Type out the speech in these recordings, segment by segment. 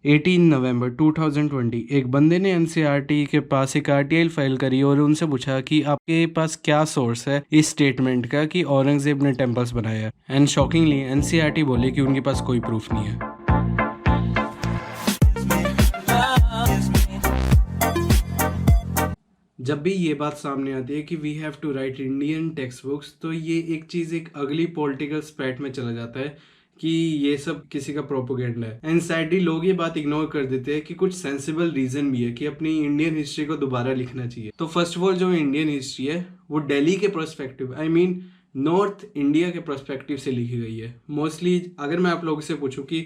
18 नवंबर 2020 एक बंदे ने एनसीईआरटी के पास एक आरटीआई फाइल करी और उनसे पूछा कि आपके पास क्या सोर्स है इस स्टेटमेंट का कि औरंगजेब ने टेम्पल्स बनाए हैं। एंड शॉकिंगली एनसीईआरटी बोली कि उनके पास कोई प्रूफ नहीं है। जब भी ये बात सामने आती है कि we have to write Indian text books, तो ये एक चीज़ एक अगली पॉलिटिकल स्पैट में चला जाता है कि ये सब किसी का प्रोपोगेंडा है। एंड सैडली लोग ये बात इग्नोर कर देते हैं कि कुछ सेंसिबल रीजन भी है कि अपनी इंडियन हिस्ट्री को दोबारा लिखना चाहिए। तो फर्स्ट ऑफ ऑल जो इंडियन हिस्ट्री है वो दिल्ली के perspective, I mean north India के पर्सपेक्टिव से लिखी गई है। मोस्टली अगर मैं आप लोगों से पूछूं कि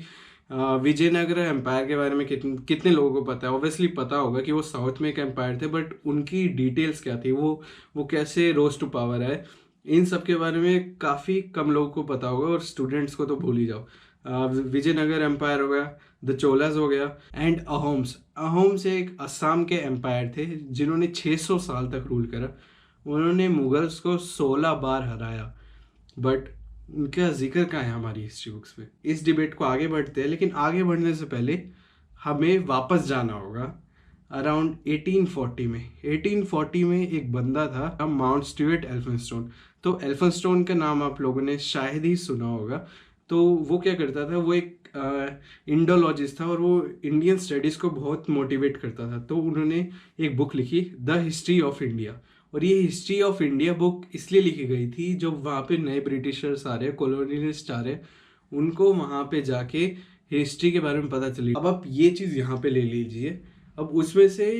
विजयनगर एम्पायर के बारे में कितने लोगों को पता है, ऑब्वियसली पता होगा कि वो साउथ में एक एम्पायर थे, बट उनकी डिटेल्स क्या थी, वो कैसे रोज टू पावर है, इन सब के बारे में काफ़ी कम लोगों को पता होगा। और स्टूडेंट्स को तो भूल ही जाओ। विजयनगर एम्पायर हो गया, द चोलास हो गया, एंड अहोम्स एक असम के एम्पायर थे जिन्होंने 600 साल तक रूल करा। उन्होंने मुगल्स को 16 बार हराया, बट उनका जिक्र कहाँ है हमारी हिस्ट्री बुक्स में। इस डिबेट को आगे बढ़ते हैं, लेकिन आगे बढ़ने से पहले हमें वापस जाना होगा अराउंड 1840 में। 1840 में एक बंदा था माउंट स्टुअर्ट एल्फिंस्टोन। तो एल्फिंस्टोन का नाम आप लोगों ने शायद ही सुना होगा। तो वो क्या करता था, वो एक इंडोलॉजिस्ट था और वो इंडियन स्टडीज़ को बहुत मोटिवेट करता था। तो उन्होंने एक बुक लिखी, द हिस्ट्री ऑफ इंडिया। और ये हिस्ट्री ऑफ इंडिया बुक इसलिए लिखी गई थी जो वहाँ पे नए ब्रिटिशर्स आ रहे, कॉलोनियलिस्ट आ रहे, उनको वहाँ पे जाके हिस्ट्री के बारे में पता चली। अब आप ये चीज़ यहाँ पे ले लीजिए। अब उसमें से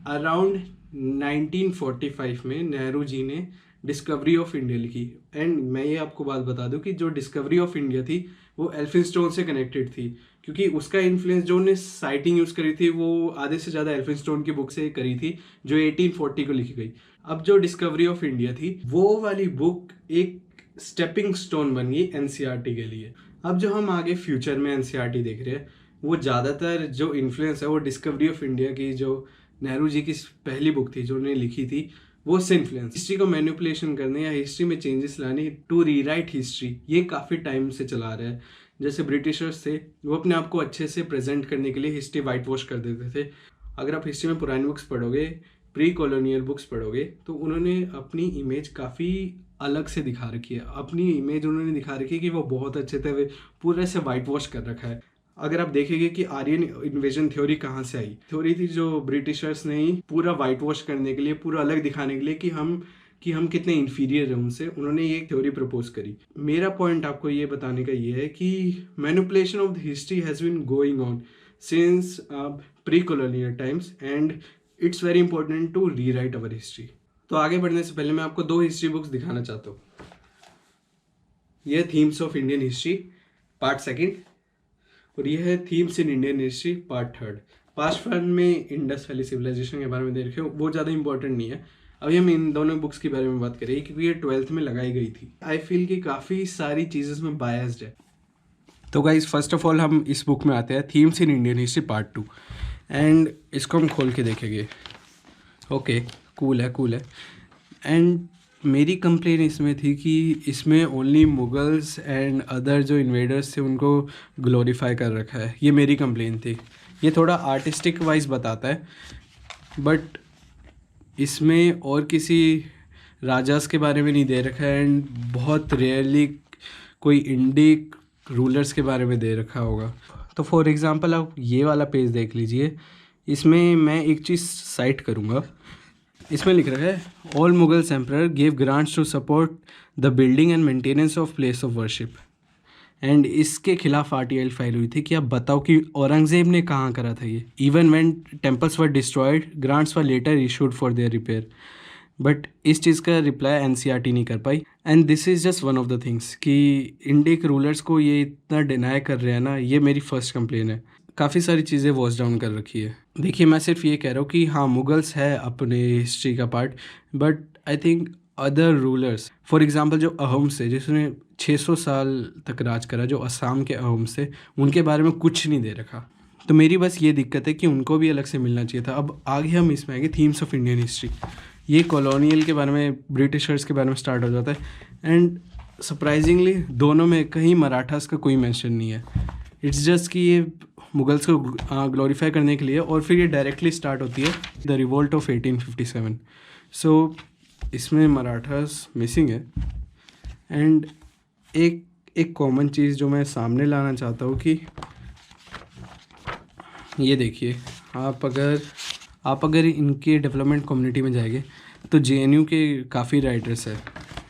अराउंड 1945 में नेहरू जी ने डिस्कवरी ऑफ इंडिया लिखी। एंड मैं ये आपको बात बता दूं कि जो डिस्कवरी ऑफ इंडिया थी वो एल्फिंस्टोन से कनेक्टेड थी, क्योंकि उसका इन्फ्लुएंस, जो उन्होंने साइटिंग यूज़ करी थी वो आधे से ज़्यादा एल्फिंस्टोन की बुक से करी थी जो 1840 को लिखी गई। अब जो डिस्कवरी ऑफ इंडिया थी वो वाली बुक एक स्टेपिंग स्टोन बन गई एनसीईआरटी के लिए। अब जो हम आगे फ्यूचर में एनसीईआरटी देख रहे हैं वो ज़्यादातर जो इन्फ्लुएंस है वो डिस्कवरी ऑफ इंडिया की, जो नेहरू जी की पहली बुक थी जो उन्होंने लिखी थी, वो से इन्फ्लुएंस। हिस्ट्री को मैनिपुलेशन करने या हिस्ट्री में चेंजेस लाने, टू रीराइट हिस्ट्री, ये काफ़ी टाइम से चला रहा है। जैसे ब्रिटिशर्स थे वो अपने आप को अच्छे से प्रेजेंट करने के लिए हिस्ट्री वाइट वॉश कर देते थे। अगर आप हिस्ट्री में पुरानी बुक्स पढ़ोगे, प्री कॉलोनियल बुक्स पढ़ोगे, तो उन्होंने अपनी इमेज काफ़ी अलग से दिखा रखी है। अपनी इमेज उन्होंने दिखा रखी है कि वो बहुत अच्छे थे, वे पूरे से वाइट वॉश कर रखा है। अगर आप देखेंगे कि आर्यन इन्वेजन थ्योरी कहाँ से आई, थ्योरी थी जो ब्रिटिशर्स ने ही पूरा वाइट वॉश करने के लिए, पूरा अलग दिखाने के लिए कि हम कितने इन्फीरियर हैं उनसे, उन्होंने ये एक थ्योरी प्रपोज करी। मेरा पॉइंट आपको ये बताने का ये है कि manipulation of the history has been going on since pre colonial times and it's very important to rewrite our history. तो आगे बढ़ने से पहले मैं आपको 2 हिस्ट्री बुक्स दिखाना चाहता हूँ। यह themes of Indian history part 2 और यह है themes in Indian history part 3। Part 1 में इंडस वैली सिविलाइजेशन के बारे में दे रखे हो, वो ज़्यादा इंपॉर्टेंट नहीं है। अभी हम इन दोनों बुक्स के बारे में बात करेंगे क्योंकि ये 12th में लगाई गई थी। आई फील कि काफ़ी सारी चीज़ें में बायस्ड है। तो गाइज फर्स्ट ऑफ ऑल हम इस बुक में आते हैं, themes in Indian history part 2, and इसको हम खोल के देखेंगे। ओके, कूल है। एंड मेरी कंप्लेन इसमें थी कि इसमें ओनली मुगल्स एंड अदर जो इन्वेडर्स थे उनको ग्लोरीफाई कर रखा है। ये मेरी कंप्लेन थी। ये थोड़ा आर्टिस्टिक वाइज बताता है, बट इसमें और किसी राजास के बारे में नहीं दे रखा है, एंड बहुत रेयरली कोई इंडिक रूलर्स के बारे में दे रखा होगा। तो फॉर एग्ज़ाम्पल आप ये वाला पेज देख लीजिए। इसमें मैं एक चीज़ साइट करूँगा। इसमें लिख रखा है all Mughals emperor gave grants to support the building and maintenance of place of worship. And इसके खिलाफ आरटीआई फाइल हुई थी कि आप बताओ कि औरंगजेब ने कहाँ करा था ये। Even when temples were destroyed, grants were later issued for their repair. But इस चीज़ का रिप्लाई एनसीईआरटी नहीं कर पाई। And this is just one of the things कि इंडिक रूलर्स को ये इतना डिनाई कर रहे हैं ना, ये मेरी फर्स्ट कंप्लेन है। काफ़ी सारी चीज़ें वॉच डाउन कर रखी है। देखिए, मैं सिर्फ ये कह रहा हूँ कि हाँ, मुगल्स है अपने हिस्ट्री का part, but I think other rulers, for example जो अहोम्स थे जिसने 600 साल तक राज करा, जो असम के अहोम्स थे, उनके बारे में कुछ नहीं दे रखा। तो मेरी बस ये दिक्कत है कि उनको भी अलग से मिलना चाहिए था। अब आगे हम इसमें आएंगे थीम्स ऑफ इंडियन हिस्ट्री। ये कॉलोनियल के बारे में, ब्रिटिशर्स के बारे में स्टार्ट हो जाता है, एंड सरप्राइजिंगली दोनों में कहीं मराठास का कोई मेंशन नहीं है। इट्स जस्ट कि ये मुगल्स को ग्लोरीफाई करने के लिए, और फिर ये डायरेक्टली स्टार्ट होती है द रिवोल्ट ऑफ 1857। सो इसमें मराठास मिसिंग है। एंड एक एक कॉमन चीज़ जो मैं सामने लाना चाहता हूँ कि ये देखिए, आप अगर इनके डेवलपमेंट कम्युनिटी में जाएंगे तो जेएनयू के काफ़ी राइटर्स हैं।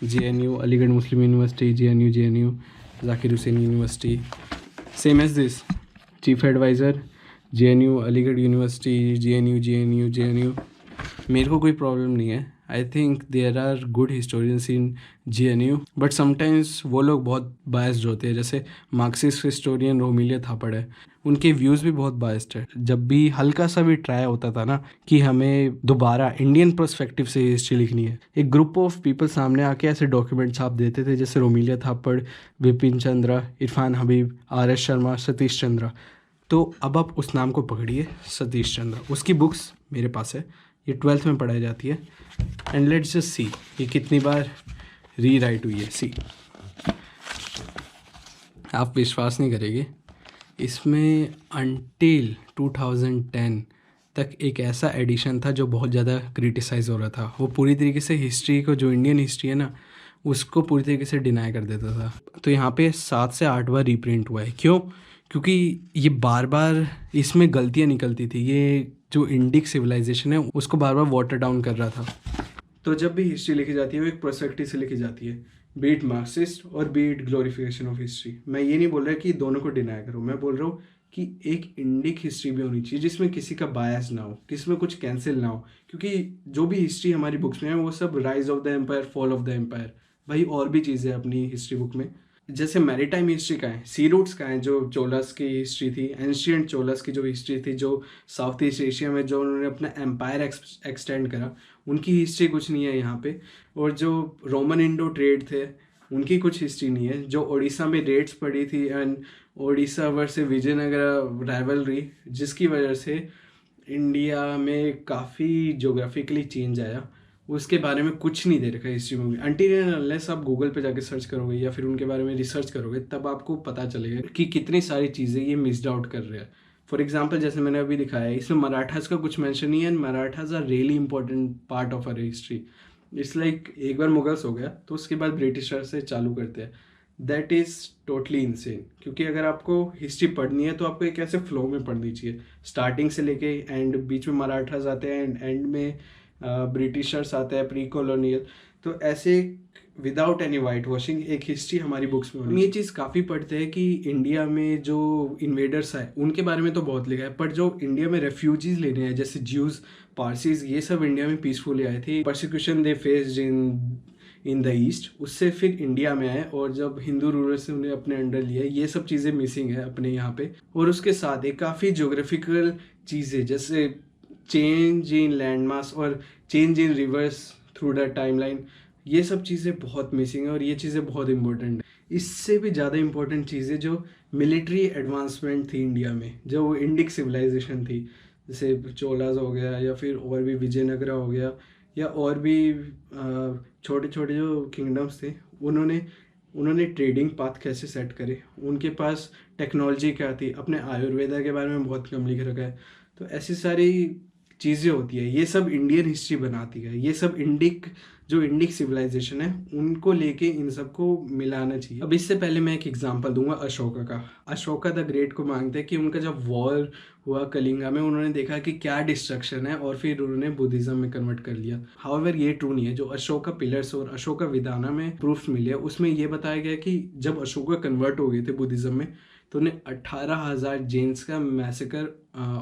JNU, Aligarh Muslim university, JNU Zakir Hussain university, same as this chief adviser JNU, Aligarh university, JNU. मेरे को कोई प्रॉब्लम नहीं है। I think there are good historians in JNU, but sometimes वो लोग बहुत बायस्ड होते हैं। जैसे मार्क्सिस्ट हिस्टोरियन रोमिलिया थापड़ है, उनके व्यूज़ भी बहुत बायस्ड है। जब भी हल्का सा भी ट्राई होता था ना कि हमें दोबारा इंडियन पर्सपेक्टिव से हिस्ट्री लिखनी है, एक ग्रुप ऑफ पीपल सामने आके ऐसे डॉक्यूमेंट छाप देते थे, जैसे रोमिलिया थापड़, विपिन चंद्रा, इरफान हबीब, आर एस शर्मा, सतीश चंद्रा। तो अब आप उस नाम को पकड़िए, सतीश चंद्रा। उसकी बुक्स मेरे पास है, ये 12th में पढ़ाई जाती है। एंड लेट्स जस्ट सी ये कितनी बार री राइट हुई है। सी, आप विश्वास नहीं करेंगे, इसमें अंटिल 2010 तक एक ऐसा एडिशन था जो बहुत ज़्यादा क्रिटिसाइज हो रहा था। वो पूरी तरीके से हिस्ट्री को, जो इंडियन हिस्ट्री है ना, उसको पूरी तरीके से डिनाई कर देता था। तो यहाँ पे 7 से 8 बार रीप्रिंट हुआ है। क्यों? क्योंकि ये बार बार इसमें गलतियाँ निकलती थी। ये जो इंडिक सिविलाइजेशन है उसको बार बार वाटर डाउन कर रहा था। तो जब भी हिस्ट्री लिखी जाती है वो एक पर्सपेक्टिव से लिखी जाती है, बीट मार्क्सिस्ट और बीट ग्लोरिफिकेशन ऑफ हिस्ट्री। मैं ये नहीं बोल रहा कि दोनों को डिनाई करो, मैं बोल रहा हूँ कि एक इंडिक हिस्ट्री भी होनी चाहिए जिसमें किसी का बायस ना हो, किसी में कुछ कैंसिल ना हो। क्योंकि जो भी हिस्ट्री हमारी बुक्स में है वो सब rise of the empire, fall of the empire, भाई और भी चीज़ें अपनी हिस्ट्री बुक में। जैसे मैरीटाइम हिस्ट्री का है, सी रूट्स का है, जो चोलास की हिस्ट्री थी, एंशियंट चोलास की जो हिस्ट्री थी, जो साउथ ईस्ट एशिया में जो उन्होंने अपना एम्पायर एक्सटेंड करा, उनकी हिस्ट्री कुछ नहीं है यहाँ पे। और जो रोमन इंडो ट्रेड थे उनकी कुछ हिस्ट्री नहीं है। जो उड़ीसा में रेड्स पड़ी थी and Orissa versus Vijayanagara rivalry, जिसकी वजह से इंडिया में काफ़ी जोग्राफिकली चेंज आया, उसके बारे में कुछ नहीं दे रखा है हिस्ट्री में। अनटिल एंड अनलेस आप गूगल पे जाके सर्च करोगे या फिर उनके बारे में रिसर्च करोगे, तब आपको पता चलेगा कि कितनी सारी चीज़ें ये मिस्ड आउट कर रहे हैं। फॉर एग्जाम्पल, जैसे मैंने अभी दिखाया है, इसमें मराठास का कुछ मेंशन नहीं है। And Marathas are really important part of our history. It's like एक बार मुगल्स हो गया तो उसके बाद ब्रिटिशर से चालू करते हैं। That is totally insane. क्योंकि अगर आपको हिस्ट्री पढ़नी है तो आपको एक ऐसे फ्लो में पढ़नी चाहिए, स्टार्टिंग से लेके एंड, बीच में मराठास आते हैं एंड एंड में ब्रिटिशर्स आते हैं, प्री कॉलोनियल। तो ऐसे विदाउट एनी वाइट वॉशिंग एक हिस्ट्री हमारी बुक्स में। हम ये चीज़ काफ़ी पढ़ते हैं कि इंडिया में जो इन्वेडर्स आए उनके बारे में तो बहुत लिखा है, पर जो इंडिया में रेफ्यूजीज लेने हैं, जैसे ज्यूज, पारसीज, ये सब इंडिया में पीसफुली आए थे। Persecution they faced in the east, उससे फिर इंडिया में आए और जब हिंदू रूलर्स ने उन्हें अपने अंडर लिया, ये सब चीज़ें मिसिंग है अपने यहाँ पे। और उसके साथ एक काफ़ी जोग्राफिकल चीज़ें, जैसे चेंज इन लैंडमास और change in reverse through the timeline, ये सब चीज़ें बहुत मिसिंग है और ये चीज़ें बहुत इंपॉर्टेंट है। इससे भी ज़्यादा इंपॉर्टेंट चीज़ें जो मिलिट्री एडवांसमेंट थी इंडिया में, जो इंडिक सिविलाइजेशन थी, जैसे चोलाज हो गया या फिर और भी विजयनगरा हो गया या और भी छोटे छोटे जो किंगडम्स थे, उन्होंने ट्रेडिंग पाथ कैसे सेट करे, उनके पास टेक्नोलॉजी क्या थी, अपने आयुर्वेदा के बारे में बहुत कम लिख रखा है। तो ऐसी सारी चीज़ें होती है, ये सब इंडियन हिस्ट्री बनाती है। ये सब जो इंडिक सिविलाइजेशन है उनको लेके इन सबको मिलाना चाहिए। अब इससे पहले मैं एक एग्जांपल दूंगा अशोका का। अशोका द ग्रेट को मानते हैं कि उनका जब वॉर हुआ कलिंगा में, उन्होंने देखा कि क्या डिस्ट्रक्शन है और फिर उन्होंने बुद्धिज्म में कन्वर्ट कर लिया। हाउएवर ये ट्रू नहीं है। जो अशोका पिलर्स और अशोका विदाना में प्रूफ मिले, उसमें ये बताया गया कि जब अशोका कन्वर्ट हो गए थे बुद्धिज्म में, तो उन्हें 18,000 जैन्स का मैसेकर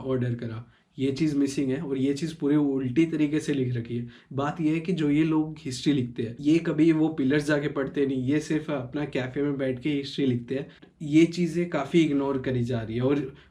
ऑर्डर करा। ये चीज़ मिसिंग है और ये चीज़ पूरी उल्टी तरीके से लिख रखी है। बात ये है कि जो ये लोग हिस्ट्री लिखते हैं, ये कभी वो पिलर्स जाके पढ़ते नहीं, ये सिर्फ अपना कैफ़े में बैठ के हिस्ट्री लिखते हैं। ये चीज़ें काफ़ी इग्नोर करी जा रही है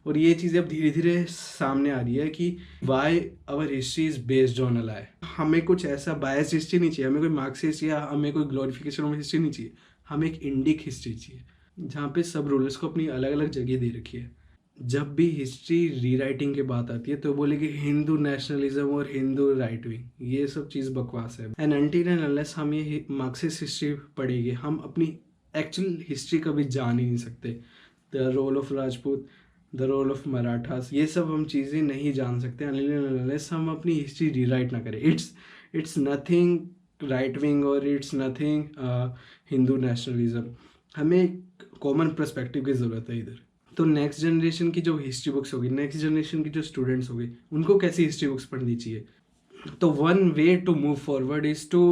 और ये चीज़ें अब धीरे धीरे सामने आ रही है कि why our history is based on a lie. हमें कुछ ऐसा बायस हिस्ट्री नहीं चाहिए, हमें कोई मार्क्सिस्ट या हमें कोई ग्लोरिफिकेशन ऑफ हिस्ट्री नहीं चाहिए। हमें एक इंडिक हिस्ट्री चाहिए जहाँ पे सब रूलर्स को अपनी अलग अलग जगह दे रखी है। जब भी हिस्ट्री रीराइटिंग की बात आती है तो बोले कि हिंदू नेशनलिज्म और हिंदू राइट विंग, ये सब चीज़ बकवास है। एंड अनटिल एंड अनलेस हम ये मार्क्सिस्ट हिस्ट्री पढ़ेंगे, हम अपनी एक्चुअल हिस्ट्री कभी जान ही नहीं सकते। The role of Rajput, the role of Marathas, ये सब हम चीज़ें नहीं जान सकते अनलेस हम अपनी हिस्ट्री रीराइट ना करें. इट्स नथिंग राइट विंग और इट्स नथिंग हिंदू नेशनलिज्म. हमें कॉमन पर्सपेक्टिव की ज़रूरत है इधर. तो नेक्स्ट जनरेशन की जो हिस्ट्री बुक्स होगी, नेक्स्ट जनरेशन की जो स्टूडेंट्स होगी, उनको कैसी हिस्ट्री बुक्स पढ़नी चाहिए. तो one way to move forward is to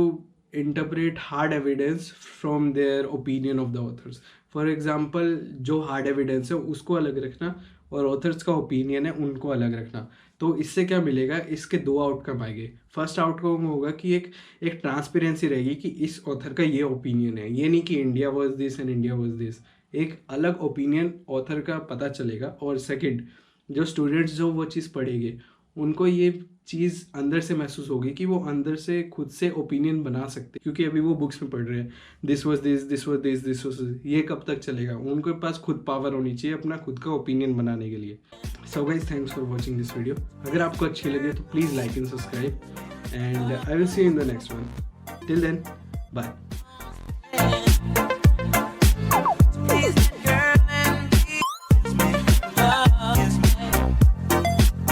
interpret hard evidence from their opinion of the authors. For example, जो हार्ड एविडेंस है उसको अलग रखना और ऑथर्स का ओपिनियन है उनको अलग रखना. तो इससे क्या मिलेगा, इसके दो आउटकम आएंगे. फर्स्ट आउटकम होगा कि एक ट्रांसपेरेंसी रहेगी कि इस ऑथर का ये ओपिनियन है, ये नहीं कि India was this and India was this. एक अलग ओपिनियन ऑथर का पता चलेगा. और सेकंड, जो स्टूडेंट्स जो वो चीज़ पढ़ेंगे उनको ये चीज़ अंदर से महसूस होगी कि वो अंदर से खुद से ओपिनियन बना सकते, क्योंकि अभी वो बुक्स में पढ़ रहे हैं this was this, this was this, this was this. ये कब तक चलेगा. उनके पास खुद पावर होनी चाहिए अपना खुद का ओपिनियन बनाने के लिए. So guys, thanks for watching this video. अगर आपको अच्छी लगे तो please like and subscribe, and I will see you in the next one. Till then, bye.